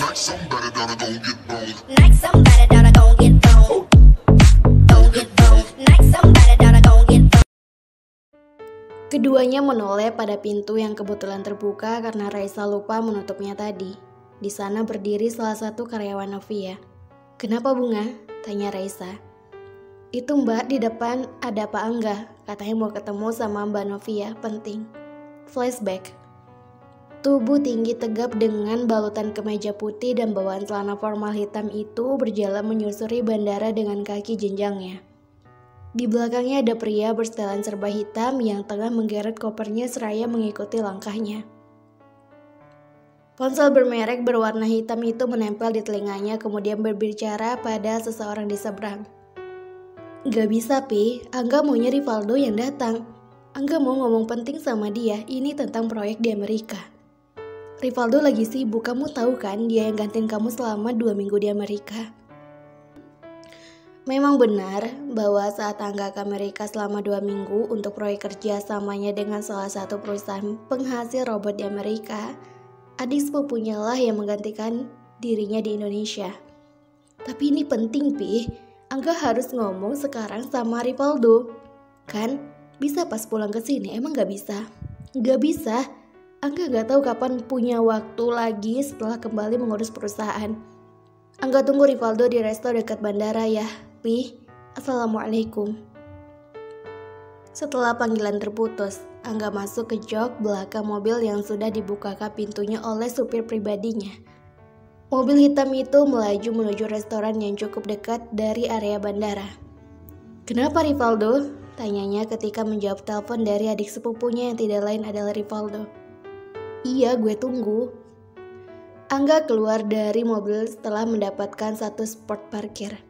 Like somebody that gon' get boned. Like somebody that gon' get boned. Gon' get boned. Like somebody that gon' get boned. Keduanya menoleh pada pintu yang kebetulan terbuka karena Raisa lupa menutupnya tadi. Di sana berdiri salah satu karyawan Novia. "Kenapa, Bunga?" tanya Raisa. "Itu Mbak di depan ada Pak Angga, katanya mau ketemu sama Mbak Novia, penting." Flashback. Tubuh tinggi tegap dengan balutan kemeja putih dan bawaan celana formal hitam itu berjalan menyusuri bandara dengan kaki jenjangnya. Di belakangnya ada pria bersetelan serba hitam yang tengah menggeret kopernya seraya mengikuti langkahnya. Ponsel bermerek berwarna hitam itu menempel di telinganya kemudian berbicara pada seseorang di seberang. "Gak bisa, Pi. Angga maunya Rivaldo yang datang. Angga mau ngomong penting sama dia, ini tentang proyek di Amerika. Rivaldo lagi sibuk, kamu tahu kan dia yang gantiin kamu selama 2 minggu di Amerika." Memang benar bahwa saat Angga ke Amerika selama 2 minggu untuk proyek kerja samanya dengan salah satu perusahaan penghasil robot di Amerika, adik sepupunya lah yang menggantikan dirinya di Indonesia. Tapi ini penting, Pi. Angga harus ngomong sekarang sama Rivaldo. Kan bisa pas pulang ke sini, emang gak bisa? Gak bisa. Angga gak tahu kapan punya waktu lagi setelah kembali mengurus perusahaan. Angga tunggu Rivaldo di resto dekat bandara ya, Pi. Assalamualaikum. Setelah panggilan terputus, Angga masuk ke jok belakang mobil yang sudah dibukakan pintunya oleh supir pribadinya. Mobil hitam itu melaju menuju restoran yang cukup dekat dari area bandara. "Kenapa Rivaldo?" tanyanya ketika menjawab telepon dari adik sepupunya yang tidak lain adalah Rivaldo. "Iya, gue tunggu." Angga keluar dari mobil setelah mendapatkan satu spot parkir.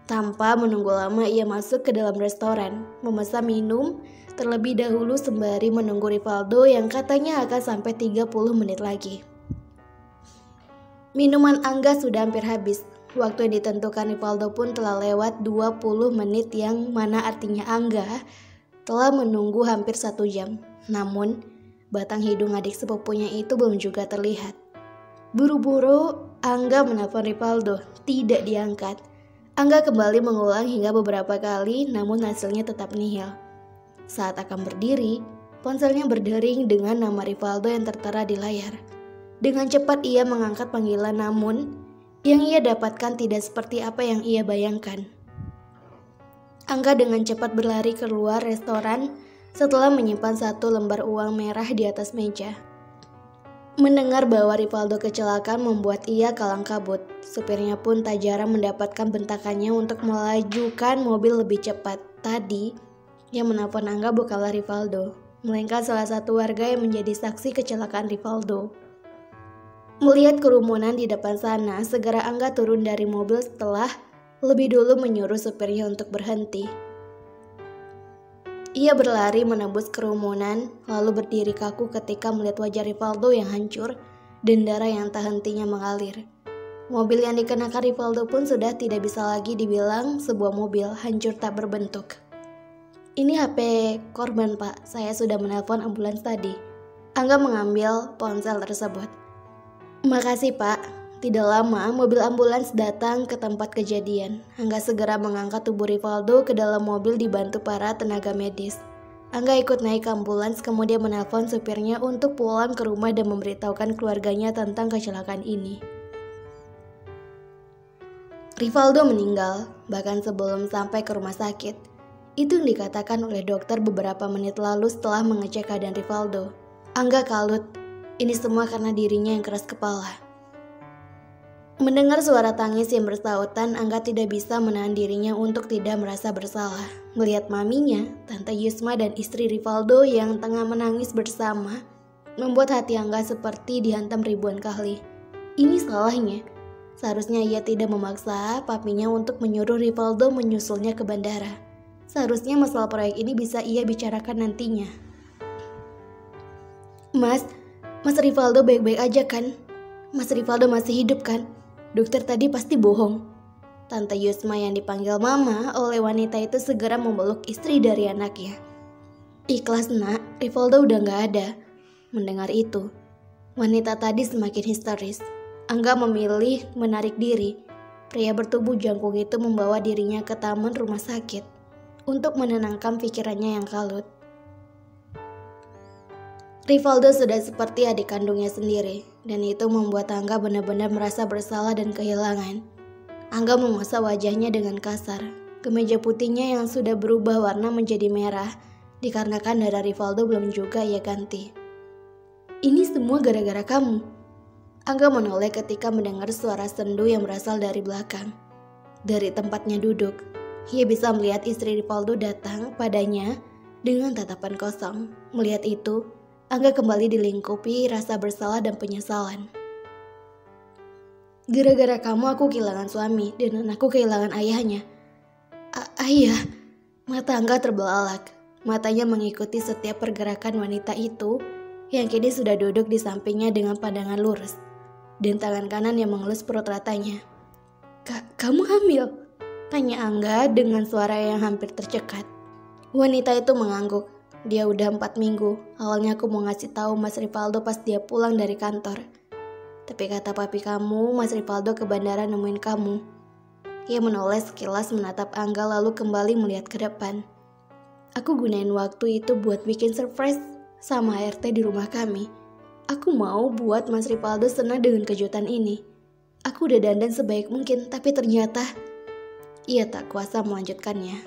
Tanpa menunggu lama ia masuk ke dalam restoran, memesan minum terlebih dahulu sembari menunggu Rivaldo yang katanya akan sampai 30 menit lagi. Minuman Angga sudah hampir habis. Waktu yang ditentukan Rivaldo pun telah lewat 20 menit yang mana artinya Angga telah menunggu hampir 1 jam. Namun, batang hidung adik sepupunya itu belum juga terlihat. Buru-buru Angga menelpon Rivaldo, tidak diangkat. Angga kembali mengulang hingga beberapa kali namun hasilnya tetap nihil. Saat akan berdiri, ponselnya berdering dengan nama Rivaldo yang tertera di layar. Dengan cepat ia mengangkat panggilan namun yang ia dapatkan tidak seperti apa yang ia bayangkan. Angga dengan cepat berlari keluar restoran setelah menyimpan satu lembar uang merah di atas meja. Mendengar bahwa Rivaldo kecelakaan membuat ia kalang kabut. Supirnya pun tak jarang mendapatkan bentakannya untuk melajukan mobil lebih cepat. Tadi, yang menelpon Angga bukanlah Rivaldo, melainkan salah satu warga yang menjadi saksi kecelakaan Rivaldo. Melihat kerumunan di depan sana, segera Angga turun dari mobil setelah lebih dulu menyuruh supirnya untuk berhenti. Ia berlari menembus kerumunan, lalu berdiri kaku ketika melihat wajah Rivaldo yang hancur dan darah yang tak hentinya mengalir. Mobil yang dikenakan Rivaldo pun sudah tidak bisa lagi dibilang sebuah mobil, hancur tak berbentuk. "Ini HP korban, Pak. Saya sudah menelpon ambulans tadi." Angga mengambil ponsel tersebut. "Makasih, Pak." Tidak lama, mobil ambulans datang ke tempat kejadian. Angga segera mengangkat tubuh Rivaldo ke dalam mobil dibantu para tenaga medis. Angga ikut naik ke ambulans kemudian menelpon supirnya untuk pulang ke rumah dan memberitahukan keluarganya tentang kecelakaan ini. Rivaldo meninggal, bahkan sebelum sampai ke rumah sakit. Itu yang dikatakan oleh dokter beberapa menit lalu setelah mengecek keadaan Rivaldo. Angga kalut, ini semua karena dirinya yang keras kepala. Mendengar suara tangis yang bersautan, Angga tidak bisa menahan dirinya untuk tidak merasa bersalah. Melihat maminya, Tante Yusma dan istri Rivaldo yang tengah menangis bersama, membuat hati Angga seperti dihantam ribuan kali. Ini salahnya. Seharusnya ia tidak memaksa papinya untuk menyuruh Rivaldo menyusulnya ke bandara. Seharusnya masalah proyek ini bisa ia bicarakan nantinya. Mas Rivaldo baik-baik aja kan? Mas Rivaldo masih hidup kan? Dokter tadi pasti bohong. Tante Yusma yang dipanggil Mama oleh wanita itu segera memeluk istri dari anaknya. "Ikhlas nak, Rivaldo udah gak ada." Mendengar itu, wanita tadi semakin histeris. Angga memilih menarik diri. Pria bertubuh jangkung itu membawa dirinya ke taman rumah sakit untuk menenangkan pikirannya yang kalut. Rivaldo sudah seperti adik kandungnya sendiri, dan itu membuat Angga benar-benar merasa bersalah dan kehilangan. Angga mengusap wajahnya dengan kasar. Kemeja putihnya yang sudah berubah warna menjadi merah, dikarenakan darah Rivaldo belum juga ia ganti. Ini semua gara-gara kamu. Angga menoleh ketika mendengar suara sendu yang berasal dari belakang. Dari tempatnya duduk, ia bisa melihat istri Rivaldo datang padanya dengan tatapan kosong. Melihat itu, Angga kembali dilingkupi rasa bersalah dan penyesalan. Gara-gara kamu aku kehilangan suami dan anakku kehilangan ayahnya. Ayah, mata Angga terbelalak. Matanya mengikuti setiap pergerakan wanita itu yang kini sudah duduk di sampingnya dengan pandangan lurus, dan tangan kanan yang mengelus perut ratanya. Kamu hamil? Tanya Angga dengan suara yang hampir tercekat. Wanita itu mengangguk. Dia udah 4 minggu. Awalnya aku mau ngasih tahu Mas Rivaldo pas dia pulang dari kantor. Tapi kata papi kamu, Mas Rivaldo ke bandara nemuin kamu. Ia menoleh sekilas menatap Angga lalu kembali melihat ke depan. Aku gunain waktu itu buat bikin surprise sama ART di rumah kami. Aku mau buat Mas Rivaldo senang dengan kejutan ini. Aku udah dandan sebaik mungkin, tapi ternyata ia tak kuasa melanjutkannya.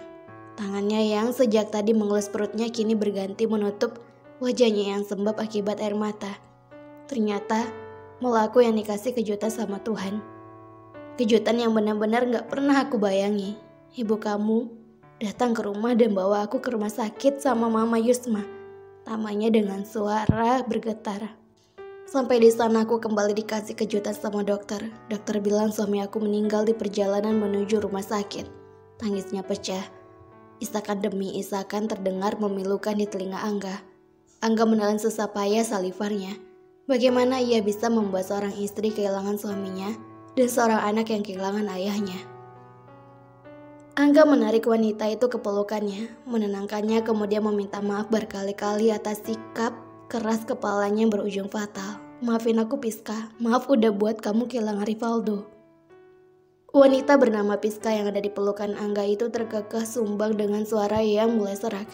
Tangannya yang sejak tadi mengelus perutnya kini berganti menutup wajahnya yang sembab akibat air mata. Ternyata malah aku yang dikasih kejutan sama Tuhan. Kejutan yang benar-benar gak pernah aku bayangi. Ibu kamu datang ke rumah dan bawa aku ke rumah sakit sama Mama Yusma. Tamanya dengan suara bergetar. Sampai di sana aku kembali dikasih kejutan sama dokter. Dokter bilang suami aku meninggal di perjalanan menuju rumah sakit. Tangisnya pecah. Isakan demi isakan terdengar memilukan di telinga Angga. Angga menelan sesak payah salivarnya. Bagaimana ia bisa membuat seorang istri kehilangan suaminya dan seorang anak yang kehilangan ayahnya. Angga menarik wanita itu ke pelukannya, menenangkannya, kemudian meminta maaf berkali-kali atas sikap keras kepalanya yang berujung fatal. Maafin aku Piska, maaf udah buat kamu kehilangan Rivaldo. Wanita bernama Piska yang ada di pelukan Angga itu terkekeh sumbang dengan suara yang mulai serak.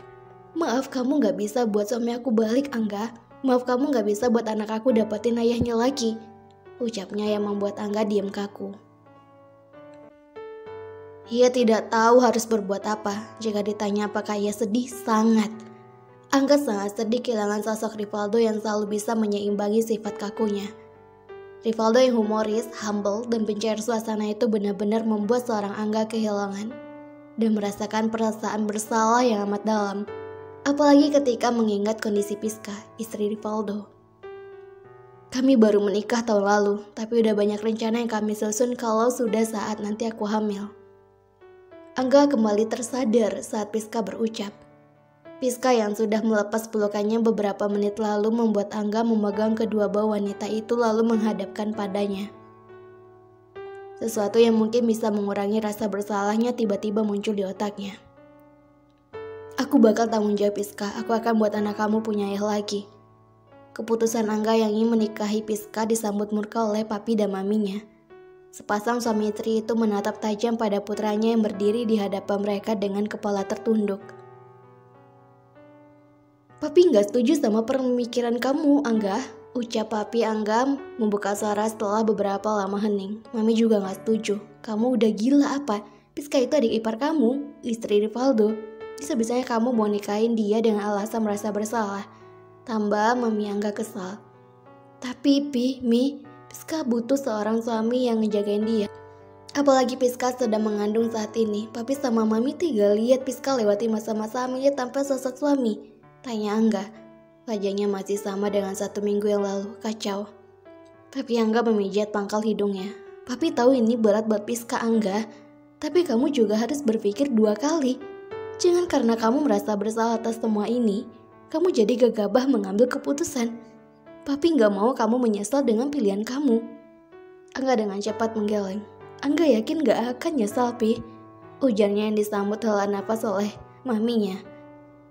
Maaf kamu gak bisa buat suami aku balik Angga. Maaf kamu gak bisa buat anak aku dapetin ayahnya lagi. Ucapnya yang membuat Angga diam kaku. Ia tidak tahu harus berbuat apa. Jika ditanya apakah ia sedih, sangat. Angga sangat sedih kehilangan sosok Rivaldo yang selalu bisa menyeimbangi sifat kakunya. Rivaldo yang humoris, humble, dan pencair suasana itu benar-benar membuat seorang Angga kehilangan dan merasakan perasaan bersalah yang amat dalam. Apalagi ketika mengingat kondisi Piska, istri Rivaldo. Kami baru menikah tahun lalu, tapi udah banyak rencana yang kami susun kalau sudah saat nanti aku hamil. Angga kembali tersadar saat Piska berucap. Piska yang sudah melepas pelukannya beberapa menit lalu membuat Angga memegang kedua bahu wanita itu lalu menghadapkan padanya. Sesuatu yang mungkin bisa mengurangi rasa bersalahnya tiba-tiba muncul di otaknya. Aku bakal tanggung jawab Piska, aku akan buat anak kamu punya ayah lagi. Keputusan Angga yang ingin menikahi Piska disambut murka oleh papi dan maminya. Sepasang suami istri itu menatap tajam pada putranya yang berdiri di hadapan mereka dengan kepala tertunduk. Papi gak setuju sama pemikiran kamu, Angga. Ucap papi Angga membuka suara setelah beberapa lama hening. Mami juga gak setuju. Kamu udah gila apa? Piska itu adik ipar kamu, istri Rivaldo. Bisa-bisanya kamu mau nikahin dia dengan alasan merasa bersalah. Tambah Mami Angga kesal. Tapi Piska butuh seorang suami yang ngejagain dia. Apalagi Piska sedang mengandung saat ini. Papi sama Mami tega lihat Piska lewati masa-masa hamilnya tanpa sosok suami. Tanya Angga. Wajahnya masih sama dengan 1 minggu yang lalu, kacau. Tapi Angga memijat pangkal hidungnya. Papi tahu ini berat buat Piska Angga, tapi kamu juga harus berpikir 2 kali. Jangan karena kamu merasa bersalah atas semua ini, kamu jadi gegabah mengambil keputusan. Papi gak mau kamu menyesal dengan pilihan kamu. Angga dengan cepat menggeleng. Angga yakin gak akan nyesal, Pi. Ujarnya yang disambut hela nafas oleh maminya.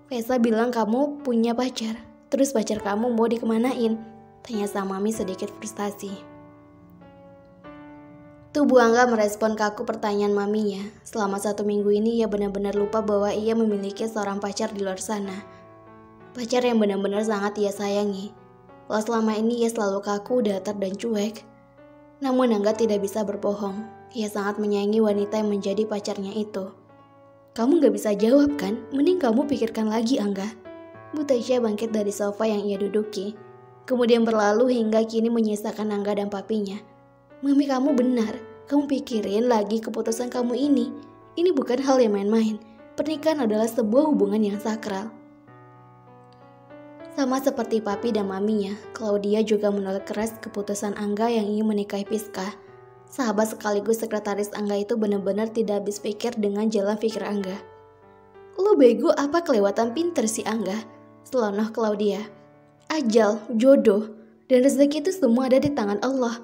Fesa bilang kamu punya pacar, terus pacar kamu mau dikemanain? Tanya sang mami sedikit frustasi. Tubuh Angga merespon kaku pertanyaan maminya. Selama 1 minggu ini ia benar-benar lupa bahwa ia memiliki seorang pacar di luar sana. Pacar yang benar-benar sangat ia sayangi. Kalau selama ini ia selalu kaku, datar, dan cuek. Namun Angga tidak bisa berbohong. Ia sangat menyayangi wanita yang menjadi pacarnya itu. Kamu gak bisa jawab kan? Mending kamu pikirkan lagi, Angga. Bu Tasya bangkit dari sofa yang ia duduki. Kemudian berlalu hingga kini menyisakan Angga dan papinya. Mami, kamu benar. Kamu pikirin lagi keputusan kamu ini. Ini bukan hal yang main-main. Pernikahan adalah sebuah hubungan yang sakral. Sama seperti papi dan maminya, Claudia juga menolak keras keputusan Angga yang ingin menikahi Piska. Sahabat sekaligus sekretaris Angga itu benar-benar tidak habis pikir dengan jalan pikir Angga. Lo bego apa kelewatan pinter si Angga? Selonok Claudia. Ajal, jodoh, dan rezeki itu semua ada di tangan Allah.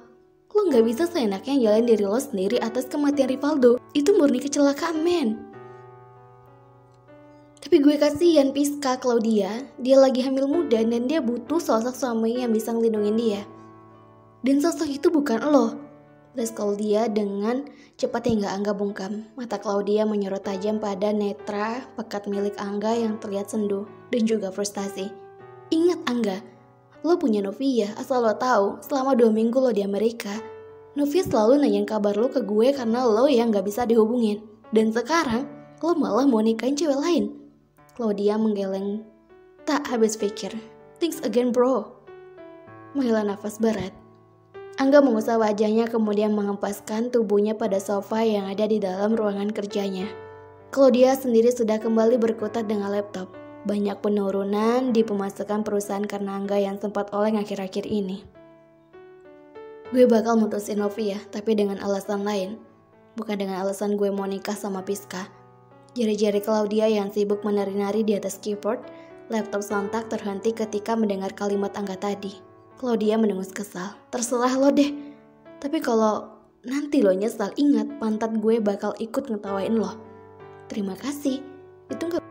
Lo gak bisa seenaknya jalan diri lo sendiri atas kematian Rivaldo. Itu murni kecelakaan, men. Tapi gue kasihan Piska, Claudia. Dia lagi hamil muda dan dia butuh sosok suami yang bisa ngelindungin dia. Dan sosok itu bukan lo. Balas Claudia dengan cepat hingga Angga bungkam. Mata Claudia menyorot tajam pada netra pekat milik Angga yang terlihat sendu dan juga frustasi. Ingat Angga, lo punya Novia, asal lo tahu, selama 2 minggu lo di Amerika, Novia selalu nanyain kabar lo ke gue karena lo yang gak bisa dihubungin. Dan sekarang, lo malah mau nikahin cewek lain. Claudia menggeleng, tak habis pikir. Thanks again bro. Menghela nafas berat. Angga mengusap wajahnya kemudian mengempaskan tubuhnya pada sofa yang ada di dalam ruangan kerjanya. Claudia sendiri sudah kembali berkutat dengan laptop. Banyak penurunan di pemasukan perusahaan karena Angga yang sempat oleng akhir-akhir ini. Gue bakal mutusin Novia, tapi dengan alasan lain. Bukan dengan alasan gue mau nikah sama Piska. Jari-jari Claudia yang sibuk menari-nari di atas keyboard, laptop sontak terhenti ketika mendengar kalimat Angga tadi. Claudia mendengus kesal. Terserah lo deh. Tapi kalau nanti lo nyesal, ingat pantat gue bakal ikut ngetawain lo. Terima kasih. Itu gak